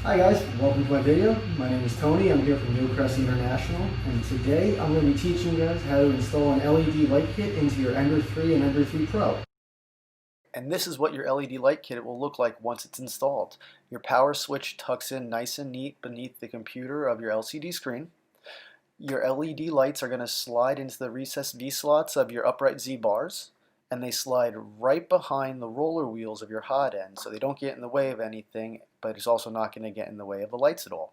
Hi guys, welcome to my video. My name is Tony. I'm here from Yo-Cresci International, and today I'm going to be teaching you guys how to install an LED light kit into your Ender 3 and Ender 3 Pro. And this is what your LED light kit will look like once it's installed. Your power switch tucks in nice and neat beneath the computer of your LCD screen. Your LED lights are going to slide into the recessed V-slots of your upright Z bars, and they slide right behind the roller wheels of your hot end, so they don't get in the way of anything, but it's also not going to get in the way of the lights at all.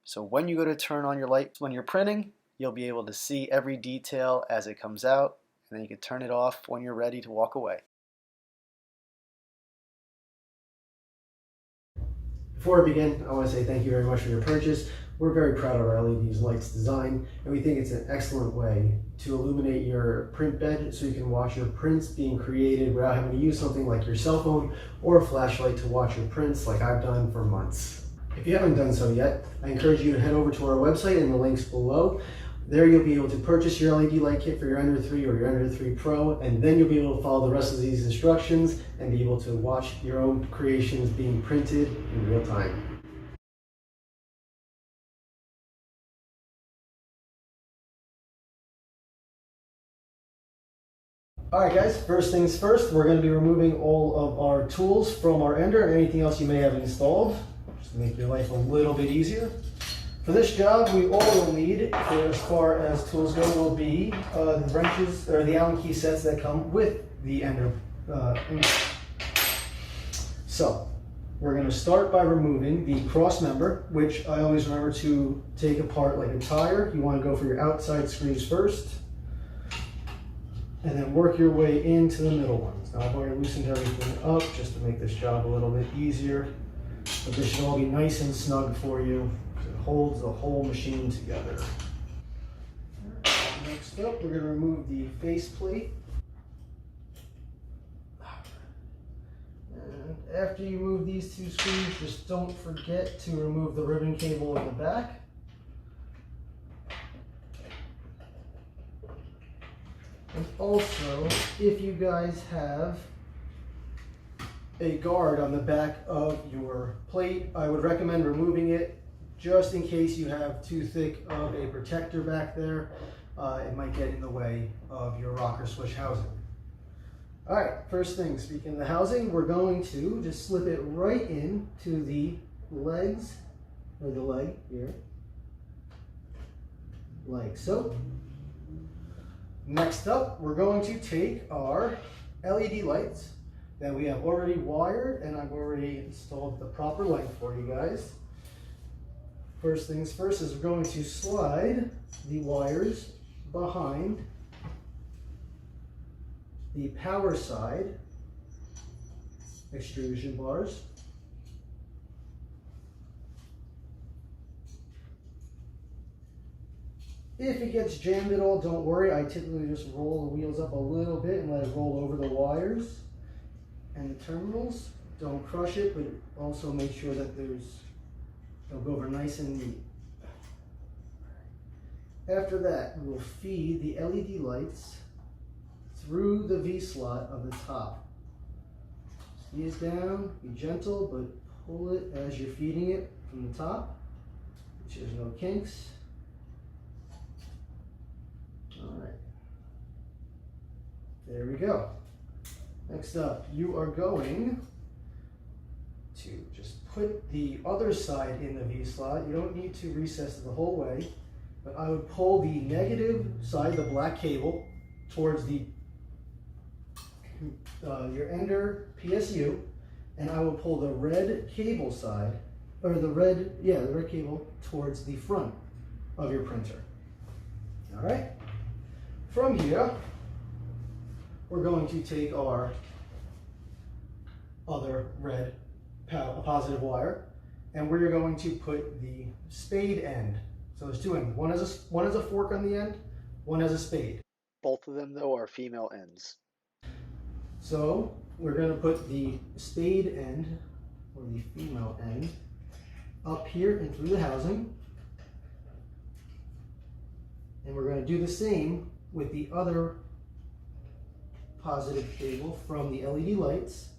So when you go to turn on your light when you're printing, you'll be able to see every detail as it comes out, and then you can turn it off when you're ready to walk away. Before I begin, I want to say thank you very much for your purchase. We're very proud of our LED lights design, and we think it's an excellent way to illuminate your print bed so you can watch your prints being created without having to use something like your cell phone or a flashlight to watch your prints like I've done for months. If you haven't done so yet, I encourage you to head over to our website in the links below. There you'll be able to purchase your LED light kit for your Ender 3 or your Ender 3 Pro, and then you'll be able to follow the rest of these instructions and be able to watch your own creations being printed in real time. Alright guys, first things first, we're going to be removing all of our tools from our Ender and anything else you may have installed, just to make your life a little bit easier. For this job, all we'll need, as far as tools go, will be the wrenches, or the Allen key sets that come with the Ender. So, we're going to start by removing the cross member, which I always remember to take apart like a tire. You want to go for your outside screws first, and then work your way into the middle ones. Now I've already loosened everything up just to make this job a little bit easier, but this should all be nice and snug for you. It holds the whole machine together. Next up, we're going to remove the face plate. And after you move these two screws, just don't forget to remove the ribbon cable in the back. And also, if you guys have a guard on the back of your plate, I would recommend removing it just in case you have too thick of a protector back there. It might get in the way of your rocker switch housing. Alright, first thing, speaking of the housing, we're going to just slip it right in to the legs, or the leg here, like so. Next up, we're going to take our LED lights that we have already wired, and I've already installed the proper length for you guys. First things first is we're going to slide the wires behind the power side extrusion bars. If it gets jammed at all, don't worry. I typically just roll the wheels up a little bit and let it roll over the wires and the terminals. Don't crush it, but also make sure that they'll go over nice and neat. After that, we will feed the LED lights through the V-slot of the top. Squeeze down, be gentle, but pull it as you're feeding it from the top. Make sure there's no kinks. Alright, there we go. Next up, you are going to just put the other side in the V-slot. You don't need to recess it the whole way, but I would pull the negative side, the black cable, towards the your Ender PSU, and I will pull the red cable side, or the red cable towards the front of your printer. Alright? From here, we're going to take our other red positive wire, and we're going to put the spade end. So there's two ends. One has a fork on the end, one has a spade. Both of them, though, are female ends. So we're going to put the spade end, or the female end, up here and through the housing. And we're going to do the same with the other positive cable from the LED lights.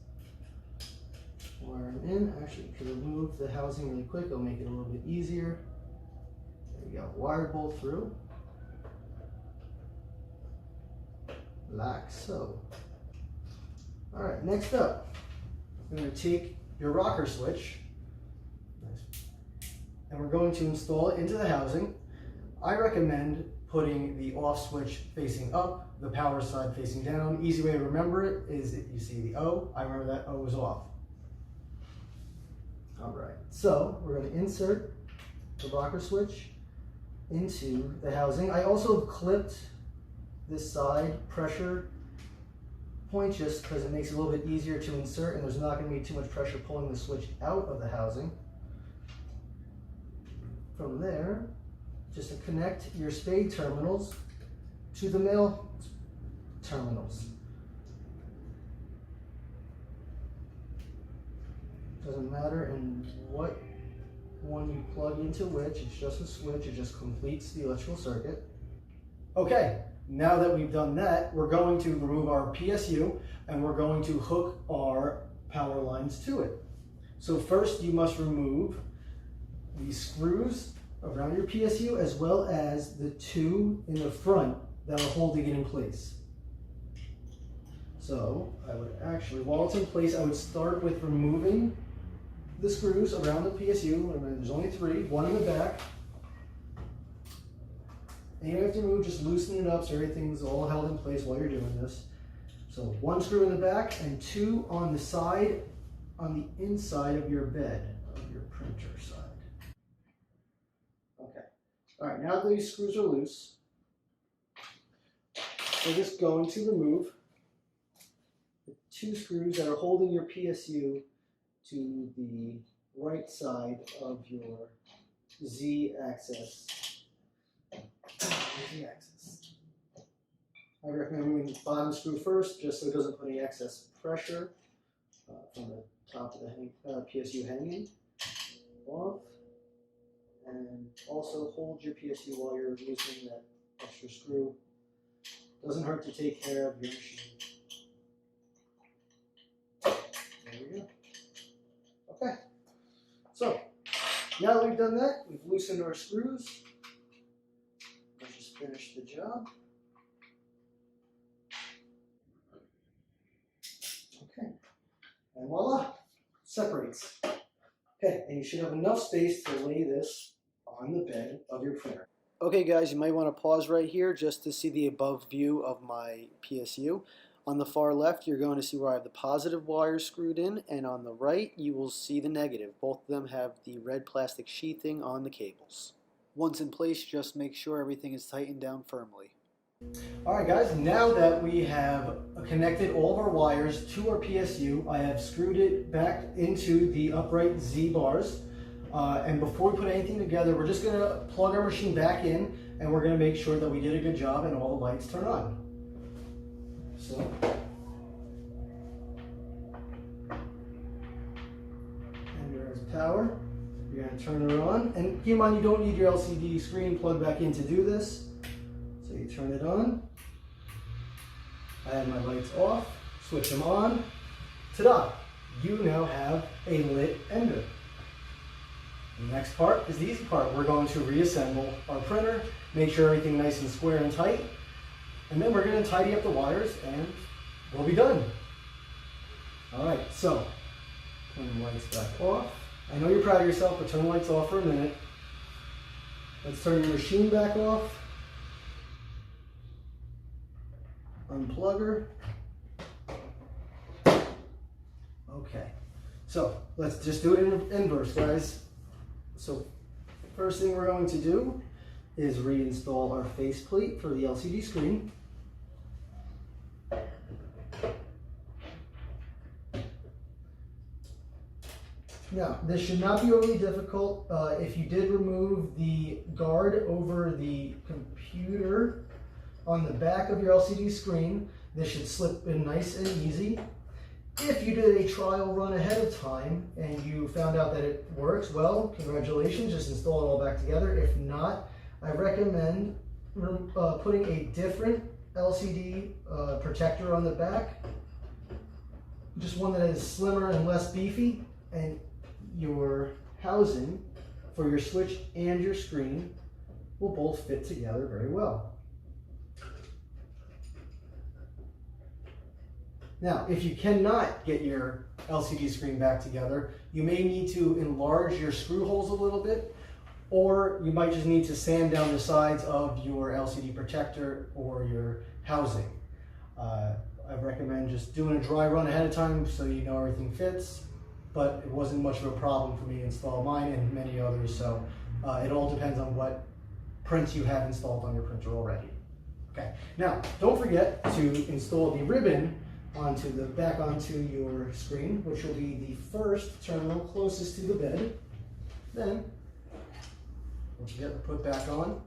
wire them in. Actually, you can remove the housing really quick. It'll make it a little bit easier. There we go. Wire bolt through. Like so. Alright, next up, we're going to take your rocker switch and we're going to install it into the housing. I recommend putting the off switch facing up, the power side facing down. Easy way to remember it is if you see the O, I remember that O is off. Alright, so we're going to insert the rocker switch into the housing. I also clipped this side pressure point just because it makes it a little bit easier to insert and there's not going to be too much pressure pulling the switch out of the housing. From there, just to connect your spade terminals to the male terminals. Doesn't matter in what one you plug into which, it's just a switch, it just completes the electrical circuit. Okay, now that we've done that, we're going to remove our PSU and we're going to hook our power lines to it. So first you must remove these screws around your PSU as well as the two in the front that are holding it in place. So I would actually, while it's in place, I would start with removing the screws around the PSU. Remember, there's only three, one in the back. And you have to move, just loosen it up so everything's all held in place while you're doing this. So one screw in the back and two on the side, on the inside of your bed, of your printer side. Okay. All right, now that these screws are loose, we're just going to remove the two screws that are holding your PSU to the right side of your Z-axis. I recommend removing the bottom screw first, just so it doesn't put any excess pressure from the top of the PSU hanging off. And also hold your PSU while you're loosening that extra screw. Doesn't hurt to take care of your machine. There we go. Okay. So now that we've done that, we've loosened our screws. Let's just finish the job. Okay. And voila, separates. Okay, and you should have enough space to lay this on the bed of your printer. Okay guys, you might want to pause right here just to see the above view of my PSU. On the far left, you're going to see where I have the positive wire screwed in, and on the right, you will see the negative. Both of them have the red plastic sheathing on the cables. Once in place, just make sure everything is tightened down firmly. Alright guys, now that we have connected all of our wires to our PSU, I have screwed it back into the upright Z bars. And before we put anything together, we're just going to plug our machine back in and we're going to make sure that we did a good job and all the lights turn on. So, and there's power. You're going to turn it on. And keep in mind, you don't need your LCD screen plugged back in to do this. So you turn it on. I have my lights off. Switch them on. Ta-da! You now have a lit ender. The next part is the easy part. We're going to reassemble our printer, make sure everything's nice and square and tight, and then we're going to tidy up the wires and we'll be done. Alright, so turn the lights back off. I know you're proud of yourself, but turn the lights off for a minute. Let's turn your machine back off. Unplug her. Okay, so let's just do it in inverse, guys. So first thing we're going to do is reinstall our faceplate for the LCD screen. Now, this should not be overly difficult. If you did remove the guard over the computer on the back of your LCD screen, this should slip in nice and easy. If you did a trial run ahead of time and you found out that it works, well, congratulations, just install it all back together. If not, I recommend putting a different LCD protector on the back, just one that is slimmer and less beefy, and your housing for your switch and your screen will both fit together very well. Now, if you cannot get your LCD screen back together, you may need to enlarge your screw holes a little bit, or you might just need to sand down the sides of your LCD protector or your housing. I recommend just doing a dry run ahead of time so you know everything fits, but it wasn't much of a problem for me to install mine and many others, so it all depends on what prints you have installed on your printer already. Okay, now don't forget to install the ribbon back onto your screen, which will be the first terminal closest to the bed. Then, don't forget to put back on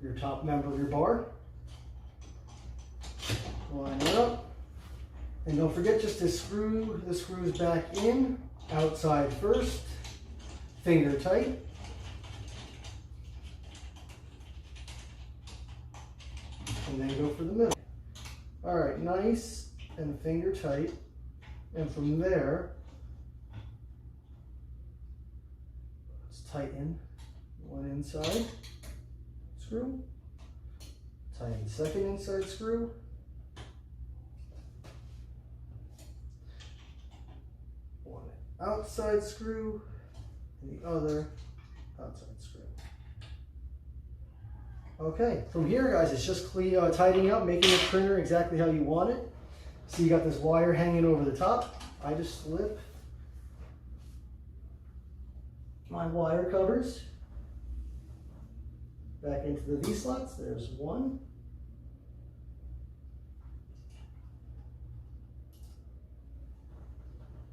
your top member of your bar. Line it up. And don't forget just to screw the screws back in, outside first, finger tight. And then go for the middle. All right, nice and finger tight. And from there, let's tighten one inside screw, tighten the second inside screw, one outside screw, and the other outside screw. Okay, from here guys, it's just tidying up, making the printer exactly how you want it. So you got this wire hanging over the top. I just slip my wire covers back into the V-slots. There's one.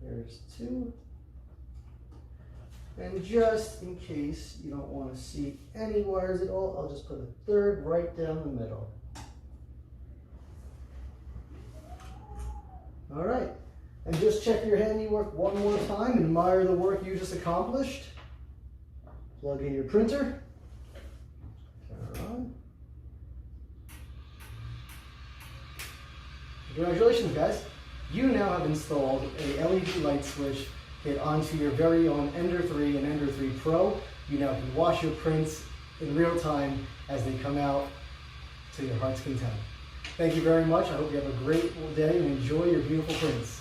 There's two. And just in case you don't want to see any wires at all, I'll just put a third right down the middle. All right, and just check your handiwork one more time. Admire the work you just accomplished. Plug in your printer. Turn it on. Congratulations, guys. You now have installed a LED light switch kit onto your very own Ender 3 and Ender 3 Pro. You now can watch your prints in real time as they come out to your heart's content. Thank you very much. I hope you have a great day and enjoy your beautiful prints.